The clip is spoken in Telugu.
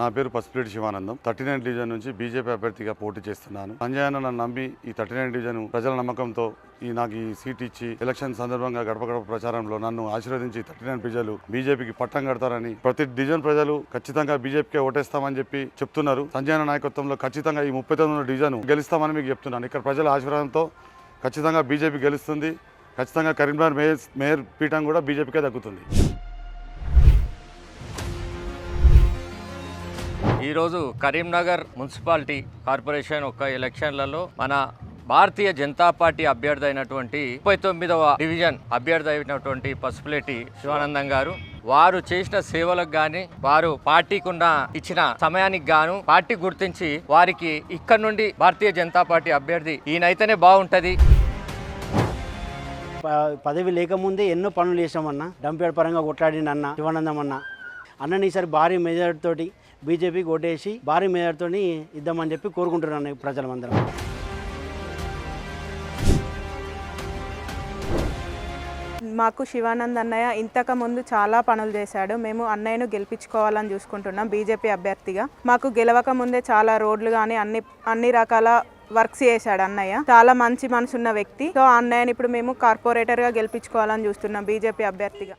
నా పేరు పసుపులేటి శివానందం. 39 డివిజన్ నుంచి బీజేపీ అభ్యర్థిగా పోటీ చేస్తున్నాను. సంజయ్ అన్న నన్ను నమ్మి ఈ 39 డివిజన్ ప్రజల నమ్మకంతో నాకు ఈ సీట్ ఇచ్చి ఎలక్షన్ సందర్భంగా గడప గడప ప్రచారంలో నన్ను ఆశీర్వదించి 39 ప్రజలు బీజేపీకి పట్టం కడతారని, ప్రతి డివిజన్ ప్రజలు ఖచ్చితంగా బీజేపీకే ఓటేస్తామని చెప్పి చెప్తున్నారు. సంజయ్ అన్న నాయకత్వంలో ఖచ్చితంగా ఈ 39 డివిజన్ గెలుస్తామని మీకు చెప్తున్నాను. ఇక్కడ ప్రజల ఆశీర్వాదంతో ఖచ్చితంగా బీజేపీ గెలుస్తుంది. ఖచ్చితంగా కరీంనగర్ మేయర్ పీఠం కూడా బీజేపీకే దక్కుతుంది. ఈరోజు కరీంనగర్ మున్సిపాలిటీ కార్పొరేషన్ ఒక ఎలక్షన్లలో మన భారతీయ జనతా పార్టీ అభ్యర్థి అయినటువంటి 39వ డివిజన్ అభ్యర్థి అయినటువంటి పసుపులేటి శివానందం గారు వారు చేసిన సేవలకు గాని, వారు పార్టీకున్న ఇచ్చిన సమయానికి గాను పార్టీ గుర్తించి వారికి ఇక్కడ నుండి భారతీయ జనతా పార్టీ అభ్యర్థి ఈయనైతేనే బాగుంటది. పదవి లేకముందే ఎన్నో పనులు చేసామన్నా. డంపేడ్ పరంగా కొట్లాడిన అన్న శివానందం అన్నని ఈసారి భారీ మెజార్టీ తోటి బీజేపీకి ఓటేసి భారీ మెజార్టీతో ఇద్దామని చెప్పి కోరుకుంటున్నాను ప్రజలందరం. మాకు శివానంద్ అన్నయ్య ఇంతకు ముందు చాలా పనులు చేశాడు. మేము అన్నయ్యను గెలిపించుకోవాలని చూసుకుంటున్నాం బీజేపీ అభ్యర్థిగా. మాకు గెలవక ముందే చాలా రోడ్లు కానీ అన్ని రకాల వర్క్స్ చేశాడు అన్నయ్య. చాలా మంచి మనసున్న వ్యక్తి. సో అన్నయ్యని ఇప్పుడు మేము కార్పొరేటర్గా గెలిపించుకోవాలని చూస్తున్నాం బీజేపీ అభ్యర్థిగా.